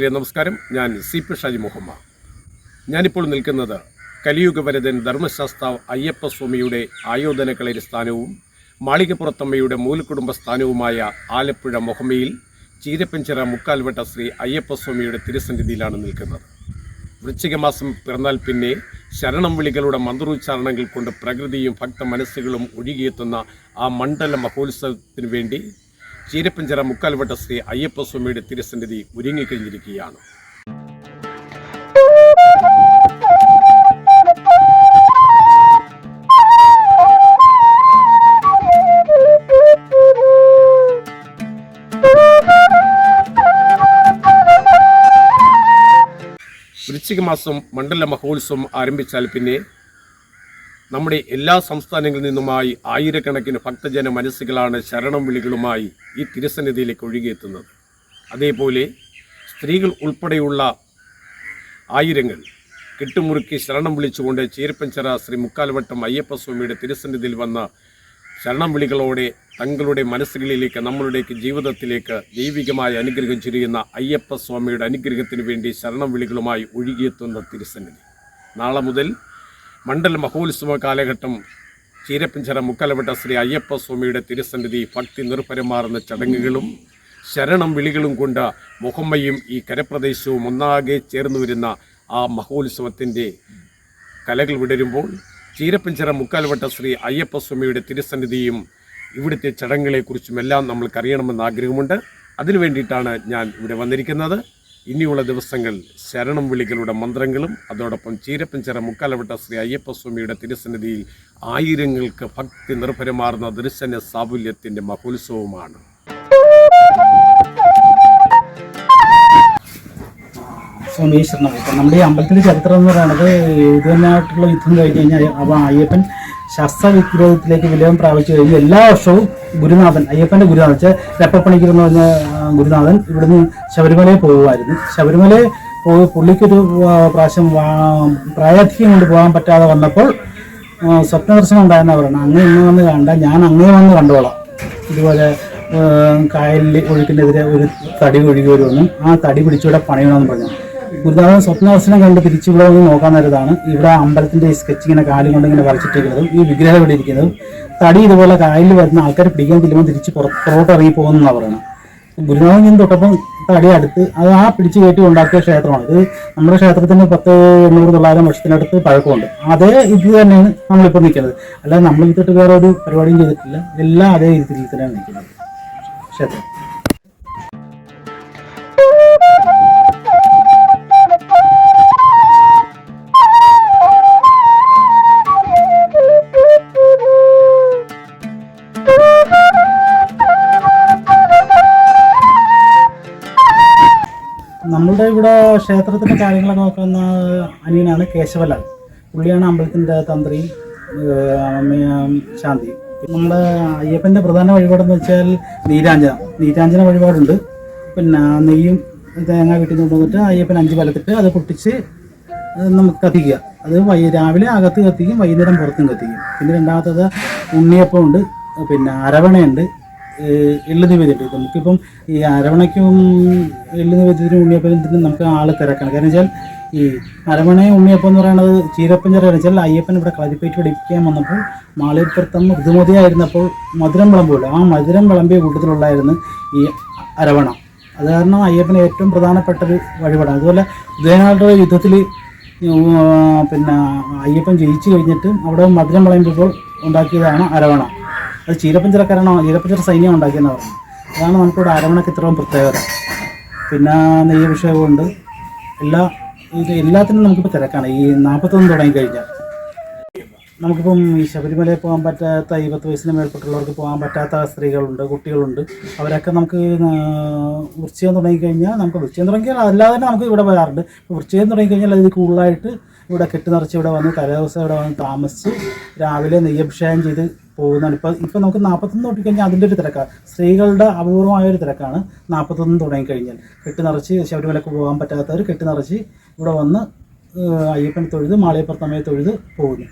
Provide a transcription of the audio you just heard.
നമസ്കാരം. ഞാൻ CP ഷാജി മുഹമ്മദ്. ഞാനിപ്പോൾ നിൽക്കുന്നത് കലിയുഗവരദൻ ധർമ്മശാസ്താവ് അയ്യപ്പസ്വാമിയുടെ ആയോധനക്കളരി സ്ഥാനവും മാളികപ്പുറത്തമ്മയുടെ മൂലക്കുടുംബ സ്ഥാനവുമായ ആലപ്പുഴ മൊഹമ്മയിൽ ചീരപ്പഞ്ചിറ മുക്കാൽവട്ട ശ്രീ അയ്യപ്പസ്വാമിയുടെ തിരുസന്നിധിയിലാണ് നിൽക്കുന്നത്. വൃശ്ചികമാസം പിറന്നാൽ പിന്നെ ശരണം വിളികളുടെ മന്ത്രോച്ചാരണങ്ങൾ കൊണ്ട് പ്രകൃതിയും ഭക്ത മനസ്സുകളും ഒഴുകിയെത്തുന്ന ആ മണ്ഡല മഹോത്സവത്തിനു വേണ്ടി ചീരപ്പഞ്ചിറ മുക്കാൽവട്ട ശ്രീ അയ്യപ്പസ്വാമിയുടെ തിരുസന്നിധി ഒരുങ്ങിക്കഴിഞ്ഞിരിക്കുകയാണ്. വൃശ്ചിക മാസം മണ്ഡല മഹോത്സവം ആരംഭിച്ചാൽ പിന്നെ നമ്മുടെ എല്ലാ സംസ്ഥാനങ്ങളിൽ നിന്നുമായി ആയിരക്കണക്കിന് ഭക്തജന മനസ്സുകളാണ് ശരണം വിളികളുമായി ഈ തിരുസന്നിധിയിലേക്ക് ഒഴുകിയെത്തുന്നത്. അതേപോലെ സ്ത്രീകൾ ഉൾപ്പെടെയുള്ള ആയിരങ്ങൾ കെട്ടുമുറുക്കി ശരണം വിളിച്ചുകൊണ്ട് ചീരപ്പഞ്ചിറ ശ്രീ മുക്കാൽവട്ടം അയ്യപ്പസ്വാമിയുടെ തിരുസന്നിധിയിൽ വന്ന ശരണം വിളികളോടെ തങ്ങളുടെ മനസ്സുകളിലേക്ക് നമ്മളുടെയൊക്കെ ജീവിതത്തിലേക്ക് ദൈവികമായ അനുഗ്രഹം ചൊരിയുന്ന അയ്യപ്പസ്വാമിയുടെ അനുഗ്രഹത്തിന് വേണ്ടി ശരണം വിളികളുമായി ഒഴുകിയെത്തുന്ന തിരുസന്നിധി. നാളെ മുതൽ മണ്ഡല മഹോത്സവ കാലഘട്ടം ചീരപ്പഞ്ചിറ മുക്കാൽവട്ട ശ്രീ അയ്യപ്പസ്വാമിയുടെ തിരുസന്നിധി ഭക്തി നിർഭരമാർന്ന ചടങ്ങുകളും ശരണം വിളികളും കൊണ്ട് മുഹമ്മയും ഈ കരപ്രദേശവും ഒന്നാകെ ചേർന്നു വരുന്ന ആ മഹോത്സവത്തിൻ്റെ കലകൾ വിടരുമ്പോൾ ചീരപ്പഞ്ചിറ മുക്കാൽവട്ട ശ്രീ അയ്യപ്പസ്വാമിയുടെ തിരുസന്നിധിയും ഇവിടുത്തെ ചടങ്ങുകളെക്കുറിച്ചുമെല്ലാം നമ്മൾക്കറിയണമെന്ന് ആഗ്രഹമുണ്ട്. അതിനു വേണ്ടിയിട്ടാണ് ഞാൻ ഇവിടെ വന്നിരിക്കുന്നത്. ഇനിയുള്ള ദിവസങ്ങൾ ശരണം വിളികളുടെ മന്ത്രങ്ങളും അതോടൊപ്പം ചീരപ്പഞ്ചിറ മുക്കാൽവട്ട ശ്രീ അയ്യപ്പസ്വാമിയുടെ തിരുസന്നിധിയിൽ ആയിരങ്ങൾക്ക് ഭക്തി നിർഭരമാർന്ന ദർശന സാഫല്യത്തിൻ്റെ മഹോത്സവമാണ്. സ്വാമി ശരണം. നമ്മുടെ ഈ അമ്പലത്തിൻ്റെ ചരിത്രം എന്ന് പറയുന്നത് ഇതിനായിട്ടുള്ള യുദ്ധം കഴിഞ്ഞ് കഴിഞ്ഞാൽ അപ്പോൾ അയ്യപ്പൻ ശസ്ത്രവിഗ്രഹത്തിലേക്ക് വിലയം പ്രാപിച്ചു കഴിഞ്ഞ് എല്ലാ വർഷവും ഗുരുനാഥൻ അയ്യപ്പൻ്റെ ഗുരുനാഥൻ വെച്ചാൽ രപ്പപ്പണിക്കർ എന്ന് പറഞ്ഞ ഗുരുനാഥൻ ഇവിടുന്ന് ശബരിമലയിൽ പോകുമായിരുന്നു. ശബരിമലയിൽ പോയി പുള്ളിക്കൊരു പ്രാവശ്യം പ്രായാധിക്യം കൊണ്ട് പോകാൻ പറ്റാതെ വന്നപ്പോൾ സ്വപ്നദർശനം ഉണ്ടായെന്നാണ് പറയുന്നത്. അങ്ങ് ഇന്ന് വന്ന് കണ്ട ഞാൻ അങ്ങേ വന്ന് കണ്ടോളാം, ഇതുപോലെ കായലിൽ ഒഴുക്കിനെതിരെ ഒരു തടി ഒഴുകി വരുമെന്നും ആ തടി പിടിച്ചിവിടെ പണിയണമെന്ന് പറഞ്ഞു. ഗുരുനാഥൻ സ്വപ്നദർശനം കണ്ട് തിരിച്ചിവിടെ വന്ന് നോക്കാൻ നേരത്താണ് ഇവിടെ അമ്പലത്തിൻ്റെ ഈ സ്കെച്ച് ഇങ്ങനെ കാലും കൊണ്ട് ഇങ്ങനെ വരച്ചിട്ടിരിക്കുന്നതും ഈ വിഗ്രഹം ഇവിടെ ഇരിക്കുന്നതും തടി ഇതുപോലെ കായലിൽ വരുന്ന ആൾക്കാർ പിടിക്കാൻ ചെല്ലുമ്പോൾ തിരിച്ച് പുറത്തോട്ട് ഇറങ്ങി പോകുന്നതാണ് പറയുന്നത്. ഗുരുനാഥൻ നിന്ന് തൊട്ടപ്പം തടി അടുത്ത് അത് ആ പിടിച്ച് കയറ്റി ഉണ്ടാക്കിയ ക്ഷേത്രമാണ് ഇത്. നമ്മുടെ ക്ഷേത്രത്തിന് 1000-900 വർഷത്തിനടുത്ത് പഴക്കമുണ്ട്. അതേ ഇത് തന്നെയാണ് നമ്മളിപ്പോൾ നിൽക്കുന്നത്. അല്ലാതെ നമ്മൾ ഇതിട്ട് വേറെ ഒരു പരിപാടിയും ചെയ്തിട്ടില്ല. എല്ലാം അതേ രീതിയിൽ തന്നെയാണ് നിൽക്കുന്നത് ക്ഷേത്രം. നമ്മളുടെ ഇവിടെ ക്ഷേത്രത്തിൻ്റെ കാര്യങ്ങളൊക്കെ നോക്കുന്ന അനിയനാണ് കേശവലാൽ. പുള്ളിയാണ് അമ്പലത്തിൻ്റെ തന്ത്രി ശാന്തി. നമ്മുടെ അയ്യപ്പൻ്റെ പ്രധാന വഴിപാടെന്ന് വെച്ചാൽ നീരാഞ്ജന വഴിപാടുണ്ട്. പിന്നെ നെയ്യും തേങ്ങ വീട്ടിൽ കൊണ്ടുവന്നിട്ട് അയ്യപ്പൻ 5 വലത്തിട്ട് അത് പൊട്ടിച്ച് നമുക്ക് കത്തിക്കുക. അത് രാവിലെ അകത്ത് കത്തിക്കും, വൈകുന്നേരം പുറത്തും കത്തിക്കും. പിന്നെ രണ്ടാമത്തത് ഉണ്ണിയപ്പം ഉണ്ട്, പിന്നെ അരവണയുണ്ട്, എള്ള് നിവേദ്യമുണ്ട്. നമുക്കിപ്പം ഈ അരവണയ്ക്കും എള്ള് നിവേദ്യത്തിനും ഉണ്ണിയപ്പത്തിനും നമുക്ക് ആൾ തിരക്കാണ്. കാരണം വെച്ചാൽ ഈ അരവണയും ഉണ്ണിയപ്പം എന്ന് പറയുന്നത് ചീരപ്പഞ്ചിറ വെച്ചാൽ അയ്യപ്പൻ ഇവിടെ കളരിപ്പേറ്റ് പഠിപ്പിക്കാൻ വന്നപ്പോൾ മാളികപ്പുറത്തമ്മ ഋതുമതിയായിരുന്നപ്പോൾ മധുരം വിളമ്പുമല്ലോ, ആ മധുരം വിളമ്പിയ കൂട്ടത്തിലുള്ളായിരുന്നു ഈ അരവണ. അത് കാരണം അയ്യപ്പന് ഏറ്റവും പ്രധാനപ്പെട്ടൊരു വഴിപാടാണ്. അതുപോലെ ഉദയനാളുടെ യുദ്ധത്തിൽ പിന്നെ അയ്യപ്പൻ ജയിച്ചു കഴിഞ്ഞിട്ട് അവിടെ മധുരം വിളമ്പിയപ്പോൾ ഉണ്ടാക്കിയതാണ് അരവണ. അത് ചീരപ്പഞ്ചിറ സൈന്യം ഉണ്ടാക്കിയെന്ന് പറഞ്ഞു. അതാണ് നമുക്കിവിടെ അരവണയ്ക്ക് ഇത്രയും പ്രത്യേകത. പിന്നെ നെയ്യഭിഷേകമുണ്ട്. എല്ലാത്തിനും നമുക്കിപ്പോൾ തിരക്കാണ്. ഈ 41 തുടങ്ങിക്കഴിഞ്ഞാൽ നമുക്കിപ്പം ഈ ശബരിമലയിൽ പോകാൻ പറ്റാത്ത 20 വയസ്സിന് മേൽപ്പെട്ടുള്ളവർക്ക് പോകാൻ പറ്റാത്ത സ്ത്രീകളുണ്ട്, കുട്ടികളുണ്ട്. അവരൊക്കെ നമുക്ക് വൃശ്ചികം തുടങ്ങിക്കഴിഞ്ഞാൽ വൃശ്ചികം തുടങ്ങിയാൽ അല്ലാതെ തന്നെ നമുക്ക് ഇവിടെ വരാറുണ്ട്. ഇപ്പോൾ വൃശ്ചികം തുടങ്ങിക്കഴിഞ്ഞാൽ അതിൽ കൂടുതലായിട്ട് ഇവിടെ കെട്ടി നിറച്ച് ഇവിടെ വന്ന് തലേദിവസം ഇവിടെ വന്ന് താമസിച്ച് രാവിലെ നെയ്യഭിഷേകം ചെയ്ത് പോകുന്നതാണ്. ഇപ്പം നമുക്ക് 41 തൊട്ടിക്കഴിഞ്ഞാൽ അതിൻ്റെ ഒരു തിരക്കാണ്. സ്ത്രീകളുടെ അപൂർവമായൊരു തിരക്കാണ് 41 തുടങ്ങിക്കഴിഞ്ഞാൽ. കെട്ടി നിറച്ച് ശബരിമലക്ക് പോകാൻ പറ്റാത്തവർ കെട്ടി നിറച്ച് ഇവിടെ വന്ന് അയ്യപ്പനെ തൊഴുത് മാളികപ്പുറത്തമ്മയെ തൊഴുത് പോകുന്നു.